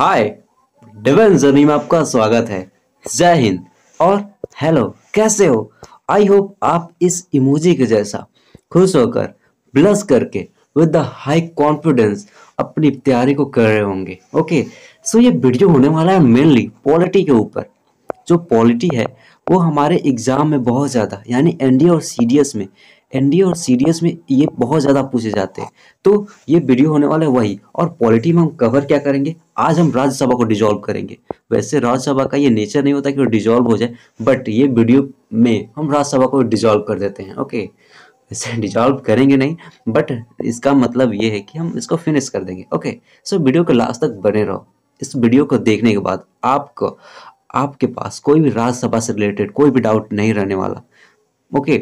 हाय, divine journey में आपका स्वागत है। जय हिंद और हेलो, कैसे हो? आई होप आप इस इमोजी के जैसा खुश होकर ब्लश करके विद द हाई कॉन्फिडेंस अपनी तैयारी को कर रहे होंगे। ओके, सो ये वीडियो होने वाला है मेनली पॉलिटी के ऊपर। जो पॉलिटी है वो हमारे एग्जाम में बहुत ज़्यादा यानी एनडीए और सीडीएस में ये बहुत ज़्यादा पूछे जाते हैं। तो ये वीडियो होने वाला है वही। और पॉलिटी में हम कवर क्या करेंगे? आज हम राज्यसभा को डिसॉल्व करेंगे। वैसे राज्यसभा का ये नेचर नहीं होता कि वो डिसॉल्व हो जाए, बट ये वीडियो में हम राज्यसभा को डिसॉल्व कर देते हैं। ओके, वैसे डिसॉल्व करेंगे नहीं, बट इसका मतलब ये है कि हम इसको फिनिश कर देंगे। ओके, सो वीडियो को लास्ट तक बने रहो। इस वीडियो को देखने के बाद आपको आपके पास कोई भी राज्यसभा से रिलेटेड कोई भी डाउट नहीं रहने वाला। ओके,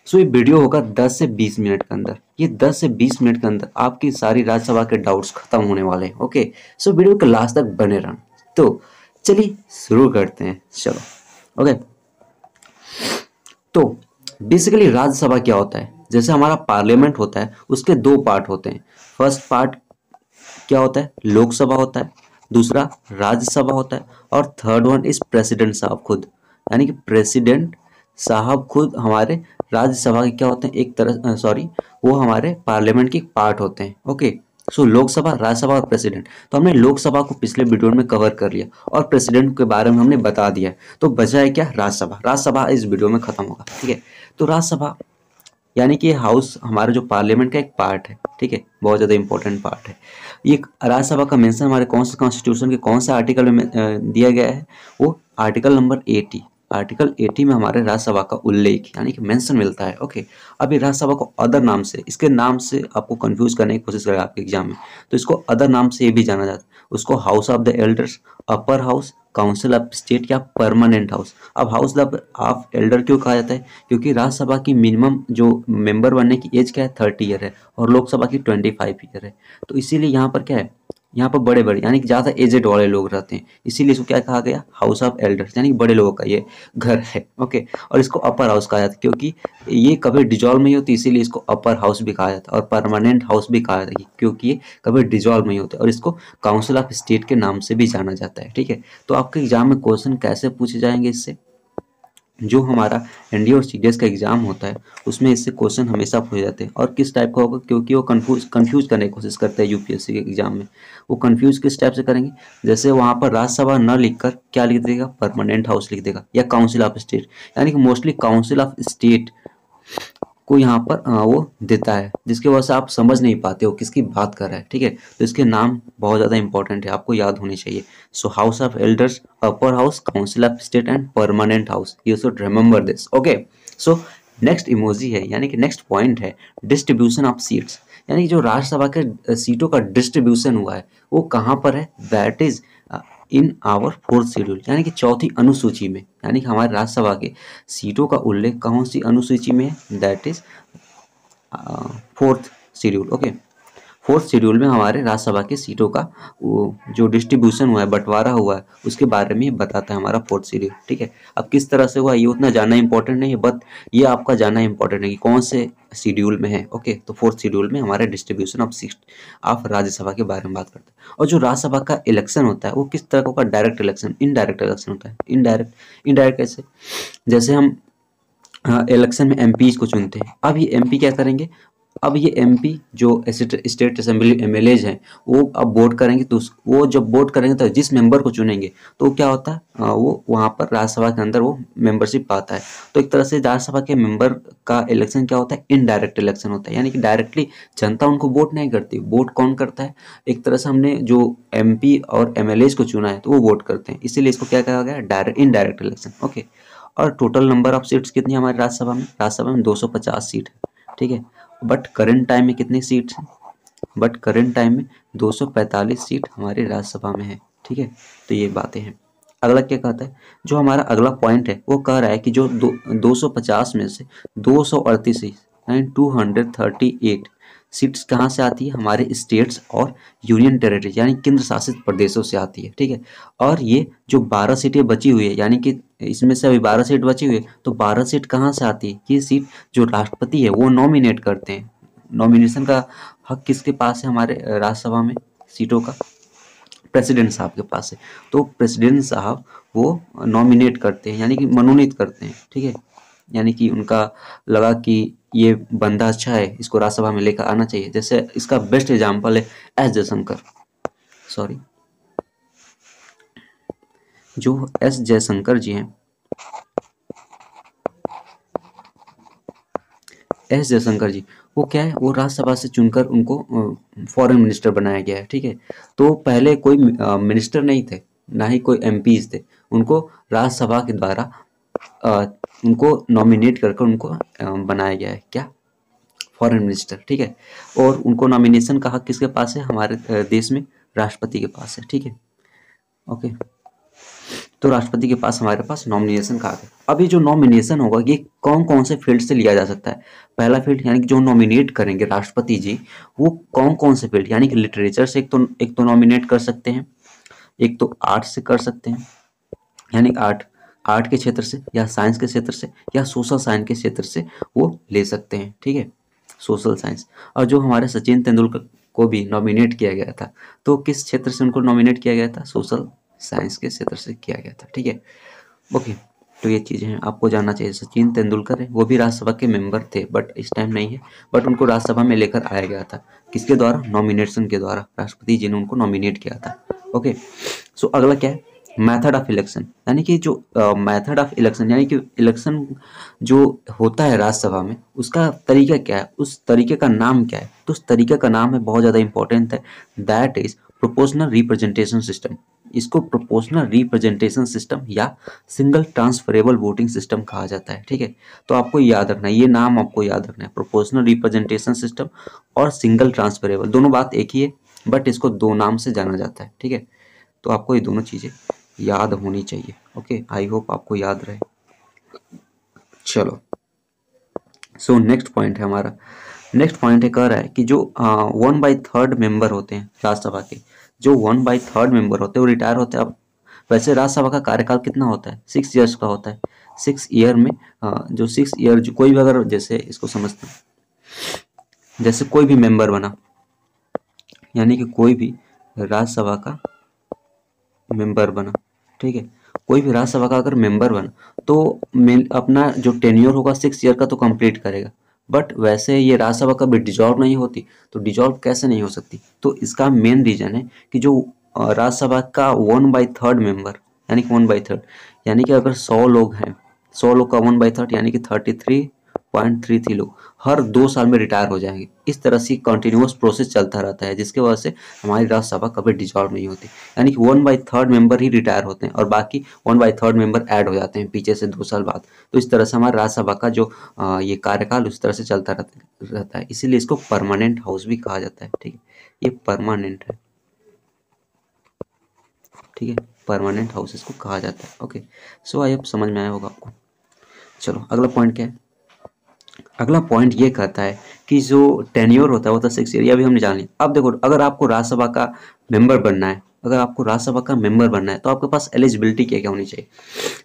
सो ये वीडियो होगा 10 से 20 मिनट के अंदर। ये 10 से 20 मिनट के अंदर आपकी सारी राज्यसभा के डाउट्स खत्म होने वाले हैं। ओके, सो वीडियो के लास्ट तक बने रहना। तो चलिए शुरू करते हैं। चलो, ओके, तो बेसिकली राज्यसभा क्या होता है? जैसे हमारा पार्लियामेंट होता है, उसके दो पार्ट होते हैं। फर्स्ट पार्ट क्या होता है? लोकसभा होता है। दूसरा राज्यसभा होता है। और थर्ड वन इज प्रेसिडेंट साहब खुद, यानी कि प्रेसिडेंट साहब खुद हमारे राज्यसभा के क्या होते हैं? एक तरह वो हमारे पार्लियामेंट के पार्ट होते हैं। ओके, सो लोकसभा, राज्यसभा और प्रेसिडेंट। तो हमने लोकसभा को पिछले वीडियो में कवर कर लिया और प्रेसिडेंट के बारे में हमने बता दिया है। तो बचा है क्या? राज्यसभा। राज्यसभा इस वीडियो में खत्म होगा। ठीक है, तो राज्यसभा यानी कि हाउस हमारे जो पार्लियामेंट का एक पार्ट है। ठीक है, बहुत ज़्यादा इंपॉर्टेंट पार्ट है। ये राज्यसभा का मेंशन हमारे कौन से कॉन्स्टिट्यूशन के कौन से आर्टिकल में दिया गया है? वो आर्टिकल नंबर 80। आर्टिकल 80 में हमारे राज्यसभा का उल्लेख यानी कि मेंशन मिलता है। ओके, अब ये राज्यसभा को अदर नाम से, इसके नाम से आपको कंफ्यूज करने की कोशिश करेगा आपके एग्जाम में, तो इसको अदर नाम से ये भी जाना जाता है। उसको house of the elders, upper house, council of state या परमानेंट हाउस। अब हाउस ऑफ एल्डर क्यों कहा जाता है? क्योंकि राज्यसभा की मिनिमम जो मेंबर बनने की एज क्या है? 30 ईयर है और लोकसभा की 25 ईयर है। तो इसीलिए यहाँ पर क्या है? यहाँ पर बड़े बड़े यानी कि ज़्यादा एजेड वाले लोग रहते हैं, इसीलिए इसको क्या कहा गया? हाउस ऑफ एल्डर्स, यानी कि बड़े लोगों का ये घर है। ओके, और इसको अपर हाउस कहा जाता है क्योंकि ये कभी डिजॉल्व नहीं होती, इसीलिए इसको अपर हाउस भी कहा जाता है। और परमानेंट हाउस भी कहा जाता है क्योंकि ये कभी डिजॉल्व नहीं होते। और इसको काउंसिल ऑफ स्टेट के नाम से भी जाना जाता है। ठीक है, तो आपके एग्जाम में क्वेश्चन कैसे पूछे जाएंगे इससे? जो हमारा एनडीए और सीडीएस का एग्जाम होता है उसमें इससे क्वेश्चन हमेशा पूछे जाते हैं। और किस टाइप का होगा? क्योंकि वो कंफ्यूज करने की कोशिश करते हैं यूपीएससी के एग्जाम में। वो कंफ्यूज किस टाइप से करेंगे? जैसे वहाँ पर राज्यसभा न लिखकर क्या लिख देगा? परमानेंट हाउस लिख देगा या काउंसिल ऑफ स्टेट, यानी कि मोस्टली काउंसिल ऑफ स्टेट को यहाँ पर वो देता है, जिसकी वजह से आप समझ नहीं पाते हो किसकी बात कर रहा है। ठीक है, तो इसके नाम बहुत ज़्यादा इंपॉर्टेंट है, आपको याद होनी चाहिए। So house of elders, upper house, council of state and permanent house, you should remember this. Okay, so next emoji है यानी कि नेक्स्ट पॉइंट है डिस्ट्रीब्यूशन ऑफ सीट्स, यानी कि जो राज्यसभा के सीटों का डिस्ट्रीब्यूशन हुआ है वो कहाँ पर है? That is in our fourth schedule, यानी कि चौथी अनुसूची में। यानी कि हमारे राज्यसभा के सीटों का उल्लेख कौन सी अनुसूची में है? That is fourth schedule. Okay, fourth schedule में हमारे राज्यसभा की सीटों का जो डिस्ट्रीब्यूशन हुआ है, बंटवारा हुआ है, उसके बारे में बताता है हमारा फोर्थ शेड्यूल। ठीक है, अब किस तरह से हुआ ये उतना जानना इंपॉर्टेंट नहीं है, बट ये आपका जानना इंपॉर्टेंट है कि कौन से शेड्यूल में है। ओके, तो फोर्थ शेड्यूल में हमारे distribution of seat of Rajya Sabha के बारे में बात करते हैं। और जो राज्यसभा का इलेक्शन होता है वो किस तरह का होगा? डायरेक्ट इलेक्शन, इनडायरेक्ट इलेक्शन होता है। इनडायरेक्ट कैसे? जैसे हम इलेक्शन में एमपीज को चुनते हैं। अब ये एमपी क्या करेंगे? अब ये एमपी जो स्टेट असेंबली एमएलएज हैं वो अब वोट करेंगे, तो वो जब वोट करेंगे तो जिस मेंबर को चुनेंगे तो क्या होता है? वो वहाँ पर राज्यसभा के अंदर वो मेंबरशिप पाता है। तो एक तरह से राज्यसभा के मेंबर का इलेक्शन क्या होता है? इनडायरेक्ट इलेक्शन होता है, यानी कि डायरेक्टली जनता उनको वोट नहीं करती। वोट कौन करता है? एक तरह से हमने जो एमपी और एमएलएज को चुना है तो वो वोट करते हैं, इसीलिए इसको क्या कहा गया? Indirect election. ओके, और टोटल नंबर ऑफ सीट्स कितनी है हमारी राज्यसभा में? राज्यसभा में 250 सीट है। ठीक है, बट करंट टाइम में कितनी सीट्स हैं? बट करंट टाइम में 245 सीट हमारे राज्यसभा में है। ठीक है, तो ये बातें हैं। अगला क्या कहता है? जो हमारा अगला पॉइंट है वो कह रहा है कि जो 250 में से 238 यानी 238 सीट्स कहाँ से आती है? हमारे स्टेट्स और यूनियन टेरिटरी यानी केंद्र शासित प्रदेशों से आती है। ठीक है, और ये जो 12 सीटें बची हुई है, यानी कि इसमें से अभी 12 सीट बची हुई है, तो 12 सीट कहाँ से आती है? ये सीट जो राष्ट्रपति है वो नॉमिनेट करते हैं। नॉमिनेशन का हक किसके पास है हमारे राज्यसभा में सीटों का? प्रेसिडेंट साहब के पास है। तो प्रेसिडेंट साहब वो नॉमिनेट करते हैं, यानी कि मनोनीत करते हैं, ठीक है। यानी कि उनका लगा कि ये बंदा अच्छा है, इसको राज्यसभा में लेकर आना चाहिए। जैसे इसका बेस्ट एग्जाम्पल है एस जयशंकर, सॉरी, जो एस जयशंकर जी हैं, एस जयशंकर जी, वो क्या है, वो राज्यसभा से चुनकर उनको फॉरेन मिनिस्टर बनाया गया है, ठीक है। तो पहले कोई मिनिस्टर नहीं थे, ना ही कोई एमपीज थे, उनको राज्यसभा के द्वारा अ, उनको नॉमिनेट करके उनको बनाया गया है, क्या, फॉरेन मिनिस्टर, ठीक है। और उनको नॉमिनेशन का हक किसके पास है, हमारे देश में राष्ट्रपति के पास है, ठीक है, ओके। तो राष्ट्रपति के पास हमारे पास नॉमिनेशन का हक है। अब ये जो नॉमिनेशन होगा ये कौन कौन से फील्ड से लिया जा सकता है। पहला फील्ड, यानी कि जो नॉमिनेट करेंगे राष्ट्रपति जी, वो कौन कौन से फील्ड, यानी कि लिटरेचर से एक तो नॉमिनेट कर सकते हैं, एक तो आर्ट से कर सकते हैं, यानी आर्ट आर्ट के क्षेत्र से, या साइंस के क्षेत्र से, या सोशल साइंस के क्षेत्र से वो ले सकते हैं, ठीक है, सोशल साइंस। और जो हमारे सचिन तेंदुलकर को भी नॉमिनेट किया गया था, तो किस क्षेत्र से उनको नॉमिनेट किया गया था, सोशल साइंस के क्षेत्र से किया गया था, ठीक है, ओके। तो ये चीज़ें हैं, आपको जानना चाहिए। सचिन तेंदुलकर है, वो भी राज्यसभा के मेंबर थे, बट इस टाइम नहीं है, बट उनको राज्यसभा में लेकर आया गया था, किसके द्वारा, नॉमिनेशन के द्वारा, राष्ट्रपति जी ने उनको नॉमिनेट किया था, ओके। सो अगला क्या है, मेथड ऑफ इलेक्शन, यानी कि जो मेथड ऑफ इलेक्शन, यानी कि इलेक्शन जो होता है राज्यसभा में, उसका तरीका क्या है, उस तरीके का नाम क्या है। तो उस तरीके का नाम है, बहुत ज़्यादा इंपॉर्टेंट है, that is proportional representation system. इसको प्रोपोर्शनल रिप्रेजेंटेशन सिस्टम या सिंगल ट्रांसफरेबल वोटिंग सिस्टम कहा जाता है, ठीक है। तो आपको याद रखना है, ये नाम आपको याद रखना है, प्रोपोर्शनल रिप्रेजेंटेशन सिस्टम और सिंगल ट्रांसफरेबल, दोनों बात एक ही है, बट इसको दो नाम से जाना जाता है, ठीक है। तो आपको ये दोनों चीज़ें याद होनी चाहिए, ओके। आई होप आपको याद रहे। चलो, सो नेक्स्ट पॉइंट है हमारा, नेक्स्ट पॉइंट है, कह रहा है कि जो 1/3 मेंबर होते हैं राज्यसभा के, जो 1/3 मेंबर होते हैं वो रिटायर होते हैं। अब वैसे राज्यसभा का कार्यकाल कितना होता है, 6 ईयर्स का होता है। 6 ईयर में जो 6 ईयर, जो कोई भी, अगर जैसे इसको समझते हैं, जैसे कोई भी मेंबर बना, यानी कि कोई भी राज्यसभा का मेंबर बना, ठीक है, कोई भी राज्यसभा का अगर मेंबर बना, तो अपना जो टेन्योर होगा 6 ईयर का तो कंप्लीट करेगा। बट वैसे ये राज्यसभा कभी डिजॉल्व नहीं होती, तो डिजॉल्व कैसे नहीं हो सकती, तो इसका मेन रीजन है कि जो राज्यसभा का 1/3 मेंबर, यानी कि 1/3, यानी कि अगर 100 लोग हैं, 100 लोग का 1/3 यानी कि 33.33 लोग हर 2 साल में रिटायर हो जाएंगे। इस तरह से कंटिन्यूअस प्रोसेस चलता रहता है, जिसके वजह से हमारी राज्यसभा कभी डिजॉल्व नहीं होती, यानी कि 1/3 मेंबर ही रिटायर होते हैं और बाकी 1/3 मेंबर ऐड हो जाते हैं पीछे से 2 साल बाद। तो इस तरह से हमारे राज्यसभा का जो ये कार्यकाल उस तरह से चलता रहता है, इसीलिए इसको परमानेंट हाउस भी कहा जाता है, ठीक है, ये परमानेंट है, ठीक है, परमानेंट हाउस इसको कहा जाता है, ओके। सो आई होप समझ में आया होगा आपको। चलो अगला पॉइंट क्या है, अगला पॉइंट ये कहता है कि जो टेन्योर होता है वो तो 6 ईयर, ये अभी हमने जान लिया। अब देखो, अगर आपको राज्यसभा का मेंबर बनना है, अगर आपको राज्यसभा का मेंबर बनना है, तो आपके पास एलिजिबिलिटी क्या क्या होनी चाहिए।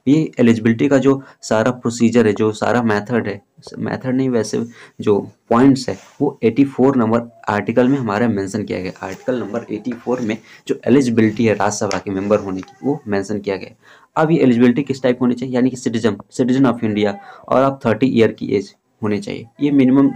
ये एलिजिबिलिटी का जो सारा प्रोसीजर है, जो सारा मेथड है, मेथड नहीं वैसे जो पॉइंट्स है, वो 84 नंबर आर्टिकल में हमारा मेंशन किया गया। आर्टिकल नंबर 84 में जो एलिजिबिलिटी है राज्यसभा के मेंबर होने की, वो मेंशन किया गया। अब ये एलिजिबिलिटी किस टाइप होनी चाहिए, यानी कि सिटीजन ऑफ इंडिया, और आप 30 ईयर की एज होने चाहिए, ये मिनिमम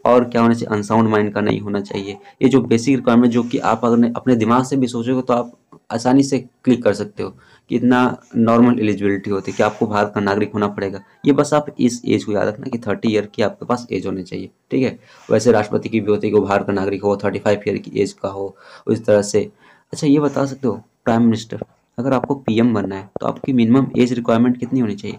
और क्या होना चाहिए, अनसाउंड माइंड का नहीं होना चाहिए। ये जो बेसिक रिक्वायरमेंट, जो कि आप अगर अपने दिमाग से भी सोचोगे तो आप आसानी से क्लिक कर सकते हो कि इतना नॉर्मल एलिजिबिलिटी होती है कि आपको भारत का नागरिक होना पड़ेगा। ये बस आप इस एज को याद रखना कि 30 ईयर की आपके पास एज होनी चाहिए, ठीक है। वैसे राष्ट्रपति की भी होती है कि वो भारत का नागरिक हो, 35 ईयर की एज का हो, उस तरह से। अच्छा, ये बता सकते हो, प्राइम मिनिस्टर, अगर आपको पीएम बनना है तो आपकी मिनिमम एज रिक्वायरमेंट कितनी होनी चाहिए,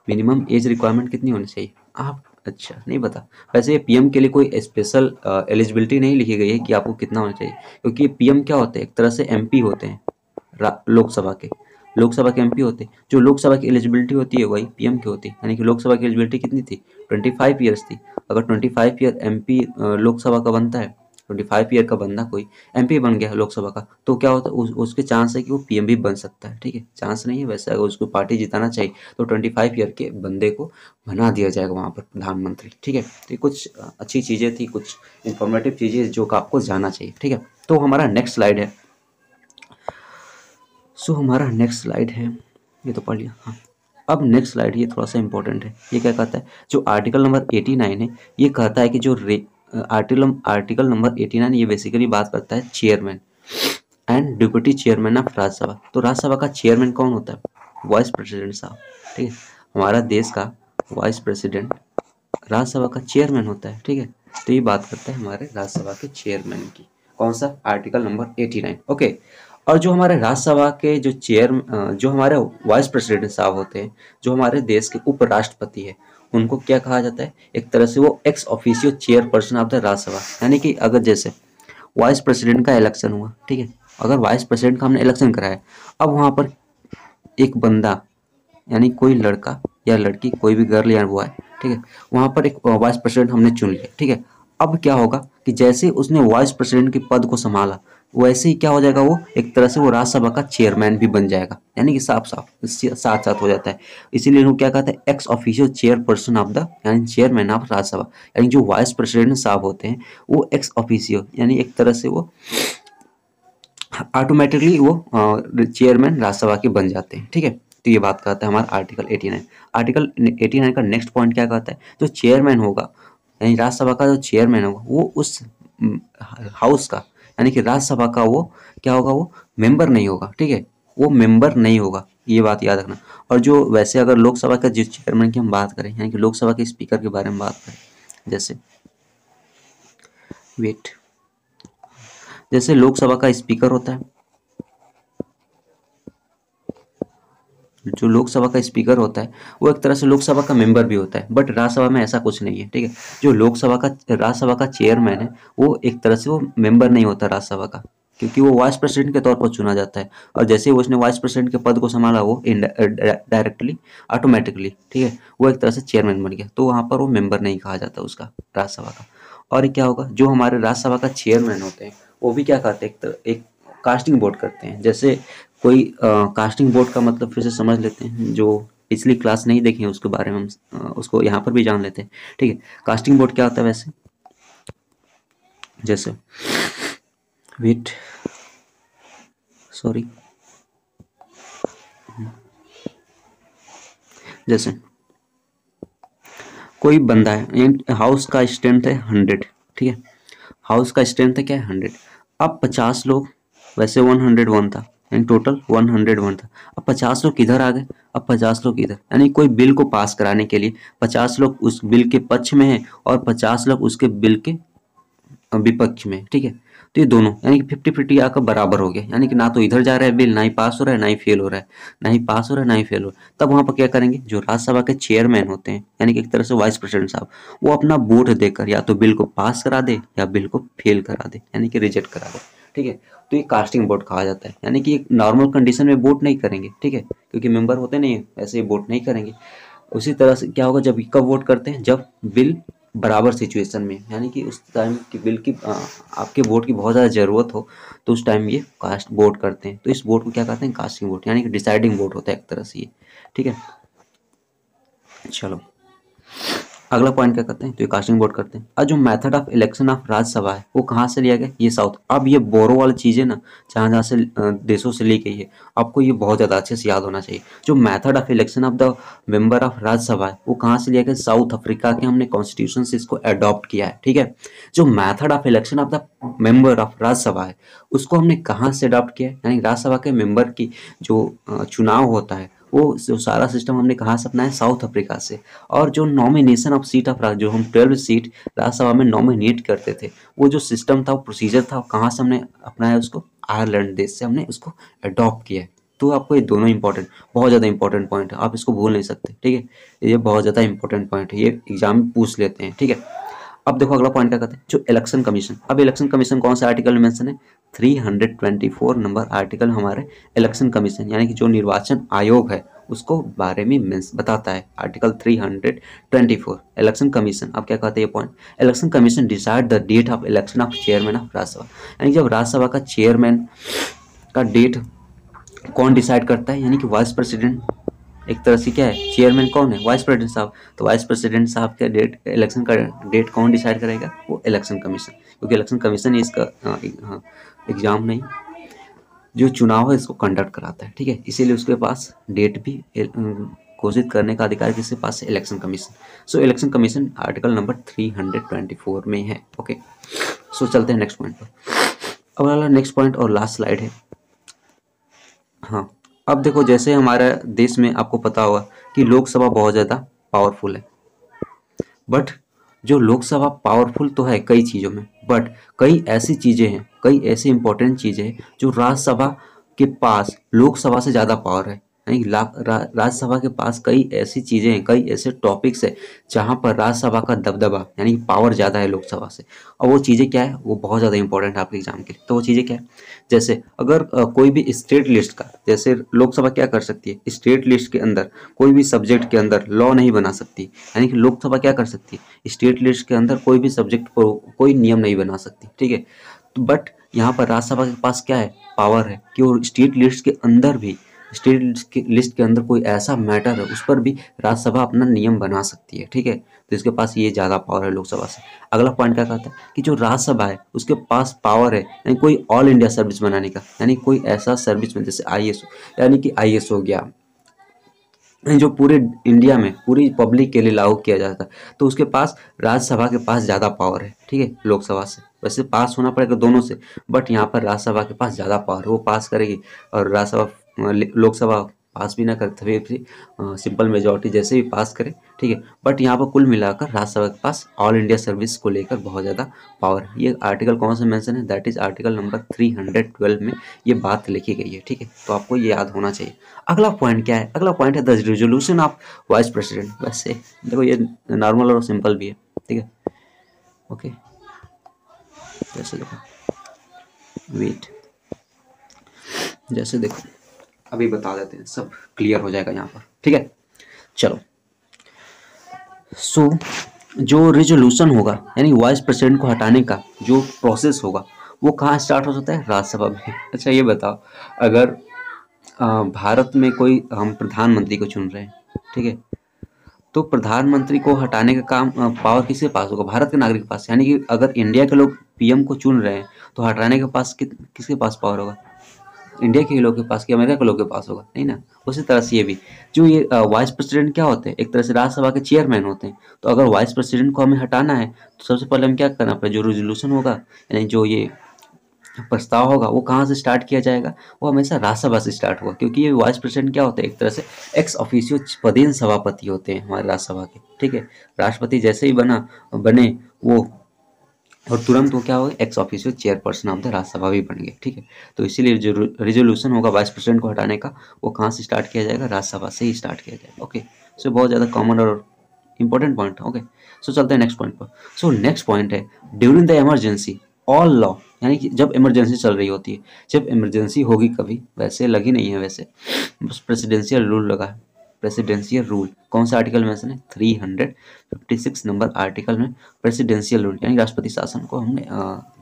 मिनिमम एज रिक्वायरमेंट कितनी होनी चाहिए आप, अच्छा नहीं पता। वैसे ये पीएम के लिए कोई स्पेशल एलिजिबिलिटी नहीं लिखी गई है कि आपको कितना होना चाहिए, क्योंकि ये पीएम क्या होते हैं, एक तरह से एमपी होते हैं, लोकसभा के एमपी होते हैं। जो लोकसभा की एलिजिबिलिटी होती है वही पीएम की होती है, यानी कि लोकसभा की एलिजिबिलिटी कितनी थी, 25 ईयर्स थी। अगर 25 ईयर एमपी लोकसभा का बनता है, 25 ईयर का बंदा कोई एमपी बन गया लोकसभा का, तो क्या होता है, उसके चांस है कि वो पीएम भी बन सकता है, ठीक है। चांस नहीं है वैसे, अगर उसको पार्टी जिताना चाहिए तो 25 ईयर के बंदे को बना दिया जाएगा वहाँ पर प्रधानमंत्री, ठीक है। तो ये कुछ अच्छी चीज़ें थी, कुछ इंफॉर्मेटिव चीज़ें जो आपको जानना चाहिए, ठीक है। तो हमारा नेक्स्ट स्लाइड है, सो हमारा नेक्स्ट स्लाइड है, ये तो पढ़ लिया। हाँ, अब नेक्स्ट स्लाइड ये थोड़ा सा इंपॉर्टेंट है। ये क्या कहता है, जो आर्टिकल नंबर 89 है, ये कहता है कि जो आर्टिकल नंबर 89 ये बेसिकली बात करता है chairman and deputy chairman of Rajya Sabha. तो राज्यसभा का चेयरमैन कौन होता है, वाइस प्रेसिडेंट साहब, ठीक है। हमारा देश का वाइस प्रेसिडेंट राज्यसभा का चेयरमैन होता है, ठीक है। तो ये बात करता है हमारे राज्यसभा के चेयरमैन की, कौन सा, आर्टिकल नंबर 89, ओके। और जो हमारे राज्यसभा के जो हमारे वाइस प्रेसिडेंट साहब होते हैं, जो हमारे देश के उपराष्ट्रपति है, उनको क्या कहा जाता है, एक तरह से वो ex officio chairperson of the Rajya Sabha. यानी कि अगर जैसे वाइस प्रेसिडेंट का इलेक्शन हुआ, ठीक है, अगर वाइस प्रेसिडेंट का हमने इलेक्शन कराया, अब वहाँ पर एक बंदा यानी कोई लड़का या लड़की, कोई भी गर्ल या बॉय, ठीक है, वहाँ पर एक वाइस प्रेसिडेंट हमने चुन लिया, ठीक है। अब क्या होगा कि जैसे उसने वाइस प्रेसिडेंट के पद को संभाला, वैसे ही क्या हो जाएगा, वो एक तरह से वो राज्यसभा का चेयरमैन भी बन जाएगा। यानी कि साफ साथ हो जाता है। इसीलिए लोग क्या कहते हैं, x official chairperson of the, यानी चेयरमैन ऑफ राज्यसभा। यानी जो वाइस प्रेसिडेंट साहब होते हैं वो एक्स ऑफिशियल, यानी एक तरह से वो ऑटोमेटिकली वो चेयरमैन राज्यसभा के बन जाते हैं, ठीक है। तो ये बात कहता है हमारा आर्टिकल 89। आर्टिकल 89 का नेक्स्ट पॉइंट क्या कहता है, जो चेयरमैन होगा, यानी राज्यसभा का जो चेयरमैन होगा, वो उस हाउस का, यानी कि राज्यसभा का वो क्या होगा, वो मेंबर नहीं होगा, ठीक है, वो मेंबर नहीं होगा, ये बात याद रखना। और जो वैसे अगर लोकसभा का जिस चेयरमैन की हम बात करें, यानी कि लोकसभा के स्पीकर के बारे में बात करें, जैसे लोकसभा का स्पीकर होता है, जो लोकसभा का स्पीकर होता है वो एक तरह से लोकसभा का मेंबर भी होता है, बट राज्यसभा में ऐसा कुछ नहीं है, ठीक है। जो राज्यसभा का चेयरमैन है, वो एक तरह से वो मेंबर नहीं होता राज्यसभा का, क्योंकि वो वाइस प्रेसिडेंट के तौर पर चुना जाता है। और जैसे ही उसने वाइस प्रेसिडेंट के पद को संभाला, वो डायरेक्टली ऑटोमेटिकली, ठीक है, वो एक तरह से चेयरमैन बन गया। तो वहाँ पर वो मेंबर नहीं कहा जाता उसका, राज्यसभा का। और क्या होगा, जो हमारे राज्यसभा का चेयरमैन होते हैं, वो भी क्या करते हैं, एक कास्टिंग वोट करते हैं। जैसे कोई कास्टिंग वोट का मतलब फिर से समझ लेते हैं, जो पिछली क्लास नहीं देखे हैं उसके बारे में हम उसको यहाँ पर भी जान लेते हैं, ठीक है। कास्टिंग वोट क्या होता है वैसे, जैसे वेट सॉरी जैसे कोई बंदा है, हाउस का स्ट्रेंथ है 100, ठीक है, हाउस का स्ट्रेंथ है क्या है 100। अब 50 लोग, वैसे 101 था, यानी टोटल 101 था। अब 50 लोग किधर आ गए, अब 50 लोग इधर, यानी कोई बिल को पास कराने के लिए 50 लोग उस बिल के पक्ष में है और 50 लोग उसके बिल के विपक्ष में, ठीक है। तो ये दोनों यानी कि 50-50 आकर बराबर हो गया, यानी कि ना तो इधर जा रहा है बिल, ना ही पास हो रहा है, ना ही फेल हो रहा है, ना ही पास हो रहा है, ना ही फेल हो रहा है। तब वहां पर क्या करेंगे, जो राज्यसभा के चेयरमैन होते हैं, यानी कि एक तरह से वाइस प्रेसिडेंट साहब, वो अपना वोट देकर या तो बिल को पास करा दे या बिल को फेल करा दे, यानी कि रिजेक्ट करा दे, ठीक है। तो ये कास्टिंग वोट कहा जाता है, यानी कि एक नॉर्मल कंडीशन में वोट नहीं करेंगे, ठीक है, क्योंकि मेंबर होते नहीं है, ऐसे ही वोट नहीं करेंगे। उसी तरह से क्या होगा, जब कब वोट करते हैं, जब बिल बराबर सिचुएशन में, यानी कि उस टाइम की बिल की आपके वोट की बहुत ज़्यादा ज़रूरत हो, तो उस टाइम ये कास्ट वोट करते हैं। तो इस वोट को क्या कहते हैं, कास्टिंग वोट, यानी कि डिसाइडिंग वोट होता है एक तरह से ये, ठीक है। चलो अगला पॉइंट क्या करते हैं, तो ये कास्टिंग वोट करते हैं। और जो method of election of Rajya Sabha है, वो कहाँ से लिया गया, ये साउथ। अब ये बोरो वाली चीज़ें ना, जहाँ जहाँ से देशों से ली गई है, आपको ये बहुत ज़्यादा अच्छे से याद होना चाहिए। जो method of election of the member of Rajya Sabha है, वो कहाँ से लिया गया, साउथ अफ्रीका के हमने कॉन्स्टिट्यूशन से इसको अडॉप्ट किया है, ठीक है। जो method of election of the member of Rajya Sabha है, उसको हमने कहाँ से अडॉप्ट किया है, यानी राज्यसभा के मेंबर की जो चुनाव होता है, वो जो सारा सिस्टम हमने कहाँ से अपनाया, साउथ अफ्रीका से। और जो नॉमिनेशन ऑफ सीट ऑफ जो हम 12 सीट राज्यसभा में नॉमिनेट करते थे, वो जो सिस्टम था, वो प्रोसीजर था, कहाँ से हमने अपनाया उसको, आयरलैंड देश से हमने उसको अडॉप्ट किया है। तो आपको ये दोनों इंपॉर्टेंट, बहुत ज़्यादा इंपॉर्टेंट पॉइंट है, आप इसको भूल नहीं सकते, ठीक है। ये बहुत ज़्यादा इंपॉर्टेंट पॉइंट है, ये एग्जाम में पूछ लेते हैं, ठीक है। अब देखो अगला पॉइंट क्या कहते हैं, जो इलेक्शन कमीशन। अब इलेक्शन कमीशन कौन से आर्टिकल में मेंशन है, 324 नंबर आर्टिकल हमारे इलेक्शन कमीशन, यानी कि जो निर्वाचन आयोग है उसको बारे में बताता है, आर्टिकल 324 इलेक्शन कमीशन। अब क्या कहते हैं ये point, election commission decide the date of election of chairman of Rajya Sabha, यानी जब राज्यसभा का चेयरमैन का डेट कौन डिसाइड करता है, यानी कि वाइस प्रेसिडेंट। एक तरह से क्या है, चेयरमैन कौन है, वाइस प्रेसिडेंट साहब। तो वाइस प्रेसिडेंट साहब का डेट, इलेक्शन का डेट कौन डिसाइड करेगा, वो इलेक्शन कमीशन, क्योंकि इलेक्शन कमीशन ही इसका एग्जाम नहीं, जो चुनाव है इसको कंडक्ट कराता है, ठीक है। इसीलिए उसके पास डेट भी घोषित करने का अधिकार किसके पास है, इलेक्शन कमीशन। सो इलेक्शन कमीशन आर्टिकल नंबर 324 में है, ओके। सो चलते हैं नेक्स्ट पॉइंट पर। अब वाला नेक्स्ट पॉइंट और लास्ट स्लाइड है। हाँ, अब देखो जैसे हमारे देश में आपको पता होगा कि लोकसभा बहुत ज़्यादा पावरफुल है, बट जो लोकसभा पावरफुल तो है कई चीज़ों में, बट कई ऐसी चीज़ें हैं, कई ऐसी इंपॉर्टेंट चीज़ें हैं जो राज्यसभा के पास लोकसभा से ज़्यादा पावर है। यानी राज्यसभा के पास कई ऐसी चीज़ें हैं, कई ऐसे टॉपिक्स हैं जहाँ पर राज्यसभा का दबदबा यानी कि पावर ज़्यादा है लोकसभा से। और वो चीज़ें क्या है, वो बहुत ज़्यादा इंपॉर्टेंट है आपके एग्जाम के लिए। तो वो चीज़ें क्या है, जैसे अगर कोई भी स्टेट लिस्ट का, जैसे लोकसभा क्या कर सकती है, स्टेट लिस्ट के अंदर कोई भी सब्जेक्ट के अंदर लॉ नहीं बना सकती। यानी कि लोकसभा क्या कर सकती है, स्टेट लिस्ट के अंदर कोई भी सब्जेक्ट पर कोई नियम नहीं बना सकती, ठीक है। तो बट यहाँ पर राज्यसभा के पास क्या है, पावर है कि वो स्टेट लिस्ट के अंदर भी, स्टेट लिस्ट के अंदर कोई ऐसा मैटर है उस पर भी राज्यसभा अपना नियम बना सकती है, ठीक है। तो इसके पास ये ज़्यादा पावर है लोकसभा से। अगला पॉइंट क्या कहता है कि जो राज्यसभा है उसके पास पावर है यानी कोई ऑल इंडिया सर्विस बनाने का, यानी कोई ऐसा सर्विस में जैसे IAS, यानी कि IAS हो गया जो पूरे इंडिया में पूरी पब्लिक के लिए लागू किया जाता है, तो उसके पास राज्यसभा के पास ज़्यादा पावर है, ठीक है, लोकसभा से। वैसे पास होना पड़ेगा दोनों से, बट यहाँ पर राज्यसभा के पास ज़्यादा पावर है, वो पास करेगी। और राज्यसभा लोकसभा पास भी ना करे तभी भी सिंपल मेजॉरिटी जैसे भी पास करे, ठीक है। बट यहाँ पर कुल मिलाकर राज्यसभा के पास ऑल इंडिया सर्विस को लेकर बहुत ज़्यादा पावर है। ये आर्टिकल कौन सा मेंशन है, दैट इज आर्टिकल नंबर 312 में ये बात लिखी गई है, ठीक है। तो आपको ये याद होना चाहिए। अगला पॉइंट क्या है, अगला पॉइंट है the resolution of vice president. वैसे देखो ये नॉर्मल और सिंपल भी है, ठीक है, ओके। जैसे देखो वेट, जैसे देखो अभी बता देते हैं, सब क्लियर हो जाएगा यहाँ पर, ठीक है। चलो, सो जो रिजोल्यूशन होगा यानी वाइस प्रेसिडेंट को हटाने का जो प्रोसेस होगा वो कहाँ स्टार्ट हो सकता है, राज्यसभा में। अच्छा ये बताओ, अगर भारत में कोई हम प्रधानमंत्री को चुन रहे हैं, ठीक है, तो प्रधानमंत्री को हटाने का काम पावर किसके पास होगा, भारत के नागरिक के पास। यानी कि अगर इंडिया के लोग PM को चुन रहे हैं तो हटाने के पास किसके पास पावर होगा, इंडिया के लोगों के पास कि अमेरिका के लोगों के पास होगा, नहीं ना। उसी तरह से ये भी जो ये वाइस प्रेसिडेंट क्या होते हैं, एक तरह से राज्यसभा के चेयरमैन होते हैं। तो अगर वाइस प्रेसिडेंट को हमें हटाना है तो सबसे पहले हम क्या करना पड़ेगा, जो रेजोल्यूशन होगा यानी जो ये प्रस्ताव होगा वो कहाँ से स्टार्ट किया जाएगा, वो हमेशा राज्यसभा से स्टार्ट होगा। क्योंकि ये वाइस प्रेसिडेंट क्या होते हैं, एक तरह से एक्स ऑफिशियो पदेन सभापति होते हैं हमारे राज्यसभा के, ठीक है। राष्ट्रपति जैसे ही बने वो, और तुरंत वो क्या होगा, ex officio chairperson of the Rajya Sabha भी बन गए, ठीक है। तो इसीलिए जो रिजोल्यूशन होगा वाइस प्रेसिडेंट को हटाने का वो कहाँ से स्टार्ट किया जाएगा, राज्यसभा से ही स्टार्ट किया जाएगा, ओके। सो बहुत ज़्यादा कॉमन और इंपॉर्टेंट पॉइंट है, ओके। सो चलते हैं नेक्स्ट पॉइंट पर। सो नेक्स्ट पॉइंट है during the emergency all law, यानी कि जब इमरजेंसी चल रही होती है, जब इमरजेंसी होगी कभी, वैसे लगी नहीं है, वैसे बस प्रेसिडेंशियल रूल लगा है। प्रेसिडेंशियल रूल कौन सा आर्टिकल में से, 356 नंबर आर्टिकल में प्रेसिडेंशियल रूल यानी राष्ट्रपति शासन को हमने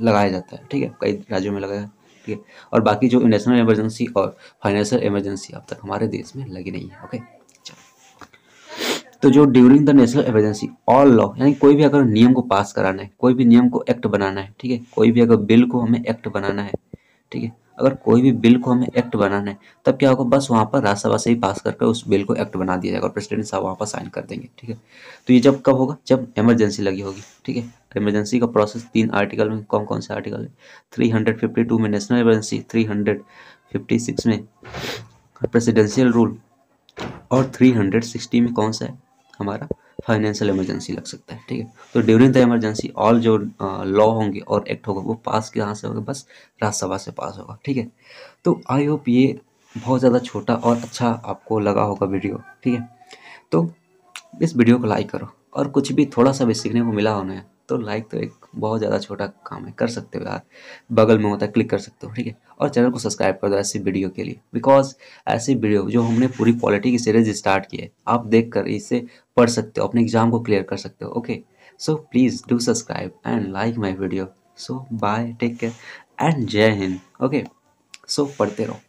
लगाया जाता है, ठीक है, कई राज्यों में लगाया है, ठीक है। और बाकी जो नेशनल इमरजेंसी और फाइनेंशियल इमरजेंसी अब तक हमारे देश में लगी नहीं है, ओके। तो जो during the national emergency all law यानी कोई भी अगर नियम को पास कराना है, कोई भी नियम को एक्ट बनाना है, ठीक है, कोई भी अगर बिल को हमें एक्ट बनाना है, ठीक है, अगर कोई भी बिल को हमें एक्ट बनाना है तब क्या होगा, बस वहाँ पर राज्यसभा से ही पास करके उस बिल को एक्ट बना दिया जाएगा और प्रेसिडेंट साहब वहाँ पर साइन कर देंगे, ठीक है। तो ये जब कब होगा, जब इमरजेंसी लगी होगी, ठीक है। इमरजेंसी का प्रोसेस 3 आर्टिकल में, कौन कौन से आर्टिकल है, 352 में नेशनल इमरजेंसी, 356 में प्रेसिडेंशियल रूल और 360 में कौन सा है हमारा फाइनेंशियल इमरजेंसी लग सकता है, ठीक है। तो ड्यूरिंग द इमरजेंसी ऑल जो लॉ होंगे और एक्ट होगा वो पास कहाँ से होगा, बस राज्यसभा से पास होगा, ठीक है। तो आई होप ये बहुत ज़्यादा छोटा और अच्छा आपको लगा होगा वीडियो, ठीक है। तो इस वीडियो को लाइक करो, और कुछ भी थोड़ा सा भी सीखने को मिला होना है तो लाइक तो एक बहुत ज़्यादा छोटा काम है, कर सकते हो यार, बगल में होता है क्लिक कर सकते हो, ठीक है। और चैनल को सब्सक्राइब कर दो ऐसी वीडियो के लिए, बिकॉज ऐसी वीडियो जो हमने पूरी पॉलिटी की सीरीज स्टार्ट की है आप देख कर इसे पढ़ सकते हो, अपने एग्जाम को क्लियर कर सकते हो, okay. So please do subscribe and like my video. So bye, take care and जय हिंद, ओके। सो पढ़ते रहो।